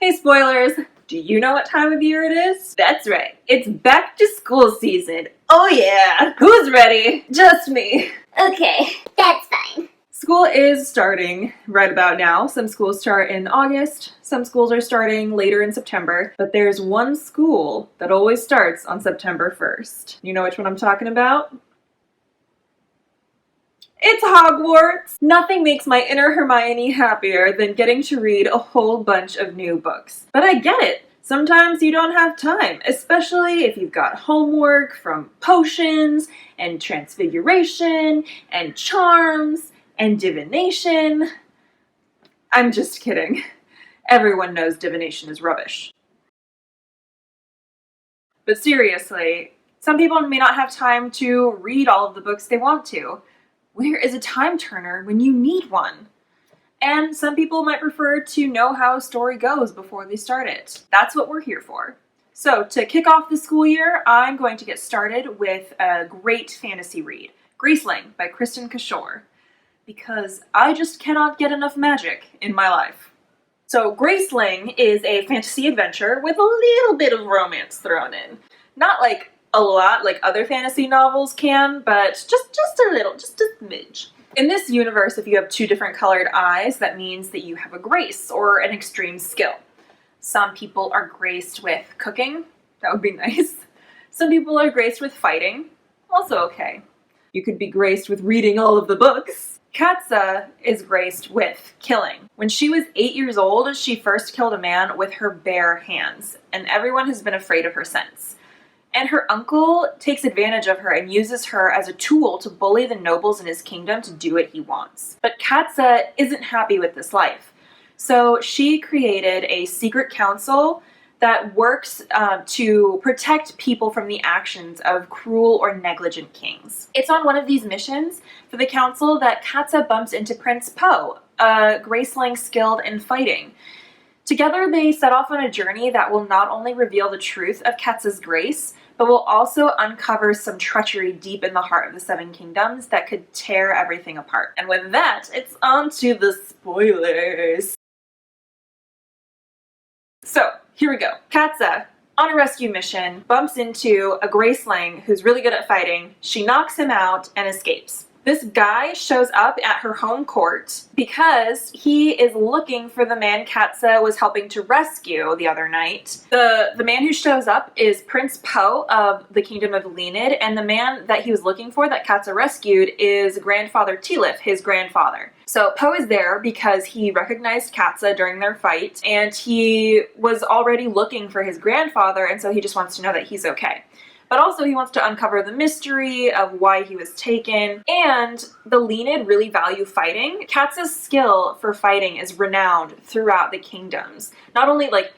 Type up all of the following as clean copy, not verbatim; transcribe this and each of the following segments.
Hey spoilers! Do you know what time of year it is? That's right, it's back to school season. Oh yeah! Who's ready? Just me. Okay, that's fine. School is starting right about now. Some schools start in August, some schools are starting later in September, but there's one school that always starts on September 1st. You know which one I'm talking about? It's Hogwarts! Nothing makes my inner Hermione happier than getting to read a whole bunch of new books. But I get it. Sometimes you don't have time, especially if you've got homework from potions and transfiguration and charms and divination. I'm just kidding. Everyone knows divination is rubbish. But seriously, some people may not have time to read all of the books they want to. Where is a time turner when you need one? And some people might prefer to know how a story goes before they start it. That's what we're here for. So to kick off the school year, I'm going to get started with a great fantasy read, Graceling by Kristin Cashore, because I just cannot get enough magic in my life. So Graceling is a fantasy adventure with a little bit of romance thrown in. Not like a lot like other fantasy novels can, but just a little, just a smidge. In this universe, if you have two different colored eyes, that means that you have a grace or an extreme skill. Some people are graced with cooking. That would be nice. Some people are graced with fighting. Also okay. You could be graced with reading all of the books. Katza is graced with killing. When she was 8 years old, she first killed a man with her bare hands, and everyone has been afraid of her since. And her uncle takes advantage of her and uses her as a tool to bully the nobles in his kingdom to do what he wants. But Katza isn't happy with this life. So she created a secret council that works to protect people from the actions of cruel or negligent kings. It's on one of these missions for the council that Katza bumps into Prince Po, a Graceling skilled in fighting. Together they set off on a journey that will not only reveal the truth of Katza's grace, but will also uncover some treachery deep in the heart of the Seven Kingdoms that could tear everything apart. And with that, it's on to the spoilers. So, here we go. Katza, on a rescue mission, bumps into a Graceling who's really good at fighting. She knocks him out and escapes. This guy shows up at her home court because he is looking for the man Katza was helping to rescue the other night. The man who shows up is Prince Po of the Kingdom of Leonid, and the man that he was looking for that Katza rescued is Grandfather Tilith, his grandfather. So Po is there because he recognized Katza during their fight, and he was already looking for his grandfather, and so he just wants to know that he's okay. But also he wants to uncover the mystery of why he was taken. And the Leonid really value fighting. Katza's skill for fighting is renowned throughout the kingdoms. Not only like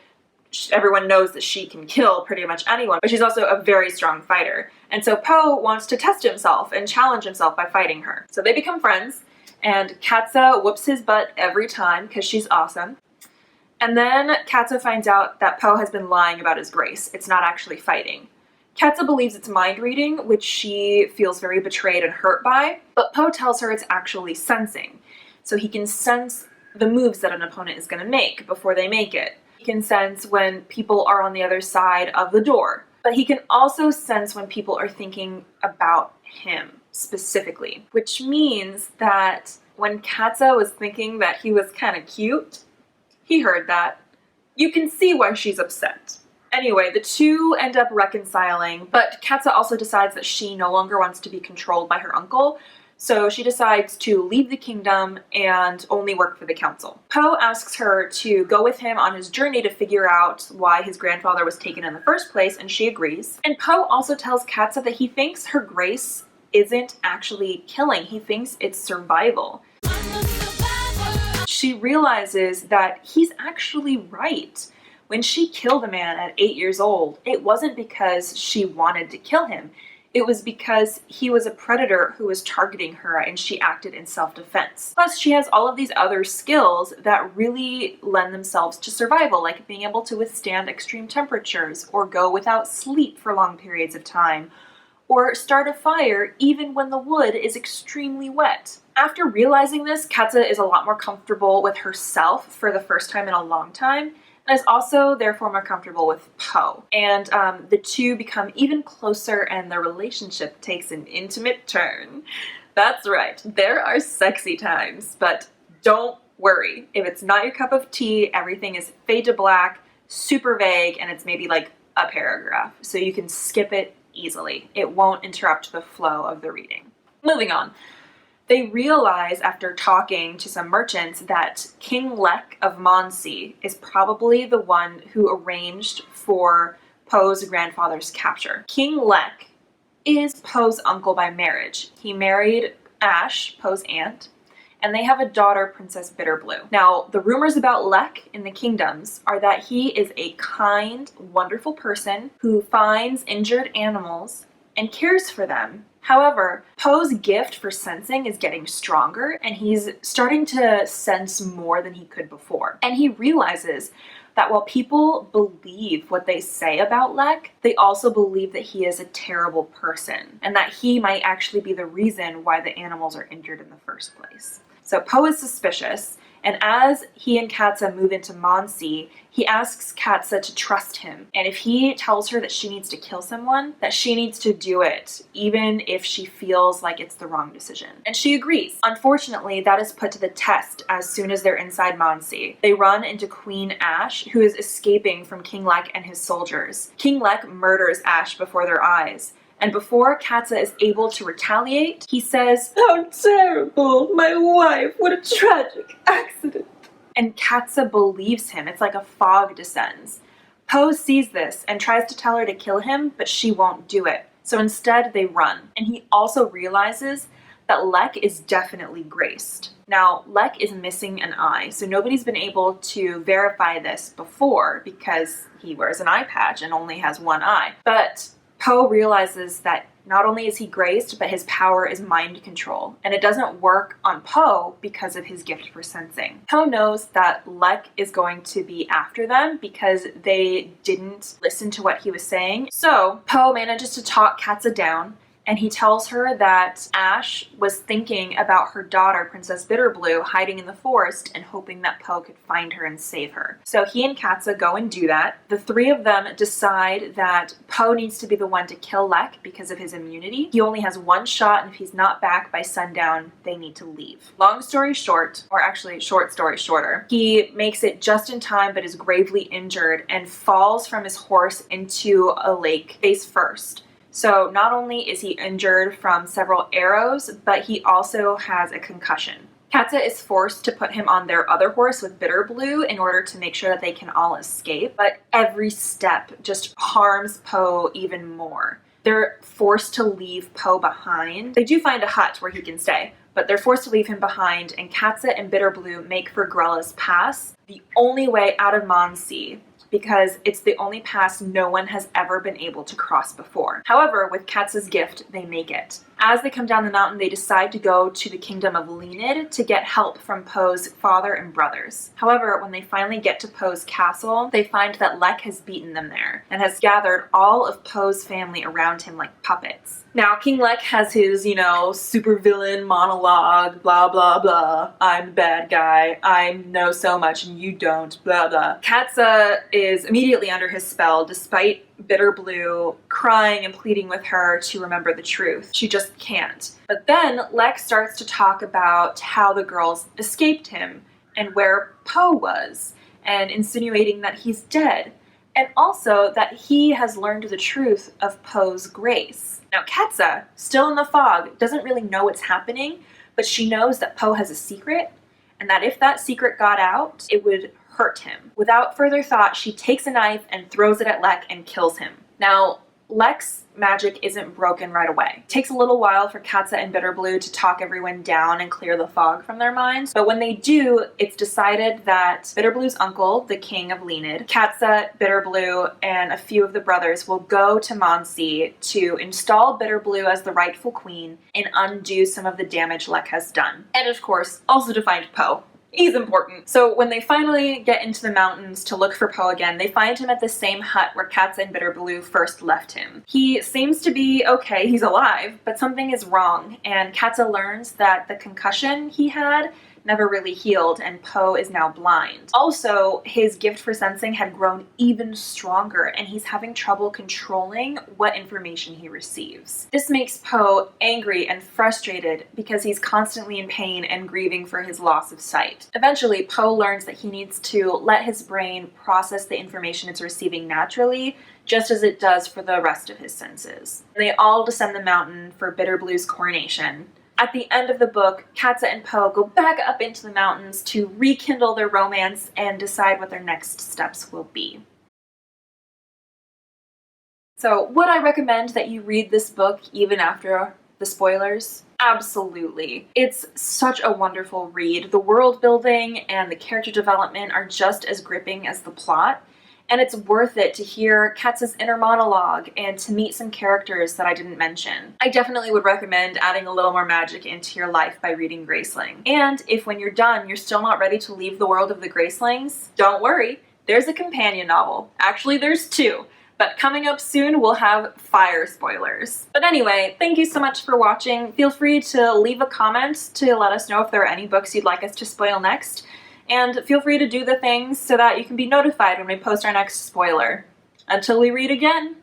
everyone knows that she can kill pretty much anyone, but she's also a very strong fighter. And so Po wants to test himself and challenge himself by fighting her. So they become friends, and Katza whoops his butt every time because she's awesome. And then Katza finds out that Po has been lying about his grace. It's not actually fighting. Katza believes it's mind reading, which she feels very betrayed and hurt by, but Po tells her it's actually sensing. So he can sense the moves that an opponent is going to make before they make it. He can sense when people are on the other side of the door, but he can also sense when people are thinking about him specifically, which means that when Katza was thinking that he was kind of cute, he heard that. You can see why she's upset. Anyway, the two end up reconciling, but Katza also decides that she no longer wants to be controlled by her uncle, so she decides to leave the kingdom and only work for the council. Po asks her to go with him on his journey to figure out why his grandfather was taken in the first place, and she agrees. And Po also tells Katza that he thinks her grace isn't actually killing, he thinks it's survival. She realizes that he's actually right. When she killed a man at 8 years old, it wasn't because she wanted to kill him. It was because he was a predator who was targeting her and she acted in self-defense. Plus, she has all of these other skills that really lend themselves to survival, like being able to withstand extreme temperatures or go without sleep for long periods of time, or start a fire even when the wood is extremely wet. After realizing this, Katza is a lot more comfortable with herself for the first time in a long time, and is also therefore more comfortable with Poe. And the two become even closer, and their relationship takes an intimate turn. That's right, there are sexy times, but don't worry. If it's not your cup of tea, everything is fade to black, super vague, and it's maybe like a paragraph, so you can skip it easily. It won't interrupt the flow of the reading. Moving on. They realize after talking to some merchants that King Lek of Monsey is probably the one who arranged for Poe's grandfather's capture. King Lek is Poe's uncle by marriage. He married Ash, Poe's aunt, and they have a daughter, Princess Bitterblue. Now, the rumors about Lek in the kingdoms are that he is a kind, wonderful person who finds injured animals and cares for them. However, Poe's gift for sensing is getting stronger, and he's starting to sense more than he could before. And he realizes that while people believe what they say about Lek, they also believe that he is a terrible person, and that he might actually be the reason why the animals are injured in the first place. So Poe is suspicious, and as he and Katza move into Monsey, he asks Katza to trust him. And if he tells her that she needs to kill someone, that she needs to do it, even if she feels like it's the wrong decision. And she agrees. Unfortunately, that is put to the test as soon as they're inside Monsey. They run into Queen Ash, who is escaping from King Lek and his soldiers. King Lek murders Ash before their eyes. And before Katza is able to retaliate, he says, "How terrible! My wife! What a tragic accident!" And Katza believes him. It's like a fog descends. Poe sees this and tries to tell her to kill him, but she won't do it. So instead, they run. And he also realizes that Lek is definitely graced. Now, Lek is missing an eye, so nobody's been able to verify this before because he wears an eye patch and only has one eye. But Poe realizes that not only is he graced, but his power is mind control. And it doesn't work on Poe because of his gift for sensing. Poe knows that Lek is going to be after them because they didn't listen to what he was saying. So Poe manages to talk Katza down, and he tells her that Ash was thinking about her daughter, Princess Bitterblue, hiding in the forest and hoping that Poe could find her and save her. So he and Katza go and do that. The three of them decide that Poe needs to be the one to kill Lek because of his immunity. He only has one shot, and if he's not back by sundown, they need to leave. Long story short, or actually short story shorter, he makes it just in time but is gravely injured and falls from his horse into a lake face first. So not only is he injured from several arrows, but he also has a concussion. Katza is forced to put him on their other horse with Bitterblue in order to make sure that they can all escape, but every step just harms Poe even more. They're forced to leave Poe behind. They do find a hut where he can stay, but they're forced to leave him behind, and Katza and Bitterblue make for Grella's Pass, the only way out of Monsey, because it's the only pass no one has ever been able to cross before. However, with Katza's gift, they make it. As they come down the mountain, they decide to go to the kingdom of Lenid to get help from Poe's father and brothers. However, when they finally get to Poe's castle, they find that Lek has beaten them there and has gathered all of Poe's family around him like puppets. Now, King Lek has his, supervillain monologue, blah, blah, blah. I'm the bad guy. I know so much and you don't, blah, blah. Katza is immediately under his spell, despite Bitterblue crying and pleading with her to remember the truth. She just can't. But then Lek starts to talk about how the girls escaped him and where Poe was, and insinuating that he's dead, and also that he has learned the truth of Poe's grace. Now, Katza, still in the fog, doesn't really know what's happening, but she knows that Poe has a secret, and that if that secret got out, it would hurt him. Without further thought, she takes a knife and throws it at Lek and kills him. Now, Lek's magic isn't broken right away. It takes a little while for Katza and Bitterblue to talk everyone down and clear the fog from their minds, but when they do, it's decided that Bitterblue's uncle, the king of Lenid, Katza, Bitterblue, and a few of the brothers will go to Monsey to install Bitterblue as the rightful queen and undo some of the damage Lek has done. And of course, also to find Poe. He's important. So when they finally get into the mountains to look for Poe again, they find him at the same hut where Katza and Bitterblue first left him. He seems to be okay, he's alive, but something is wrong, and Katza learns that the concussion he had never really healed, and Poe is now blind. Also, his gift for sensing had grown even stronger, and he's having trouble controlling what information he receives. This makes Poe angry and frustrated because he's constantly in pain and grieving for his loss of sight. Eventually, Poe learns that he needs to let his brain process the information it's receiving naturally, just as it does for the rest of his senses. They all descend the mountain for Bitterblue's coronation. At the end of the book, Katza and Poe go back up into the mountains to rekindle their romance and decide what their next steps will be. So, would I recommend that you read this book even after the spoilers? Absolutely. It's such a wonderful read. The world building and the character development are just as gripping as the plot. And it's worth it to hear Katza's inner monologue and to meet some characters that I didn't mention. I definitely would recommend adding a little more magic into your life by reading Graceling. And if when you're done, you're still not ready to leave the world of the Gracelings, don't worry, there's a companion novel. Actually, there's two. But coming up soon, we'll have fire spoilers. But anyway, thank you so much for watching. Feel free to leave a comment to let us know if there are any books you'd like us to spoil next. And feel free to do the things so that you can be notified when we post our next spoiler. Until we read again!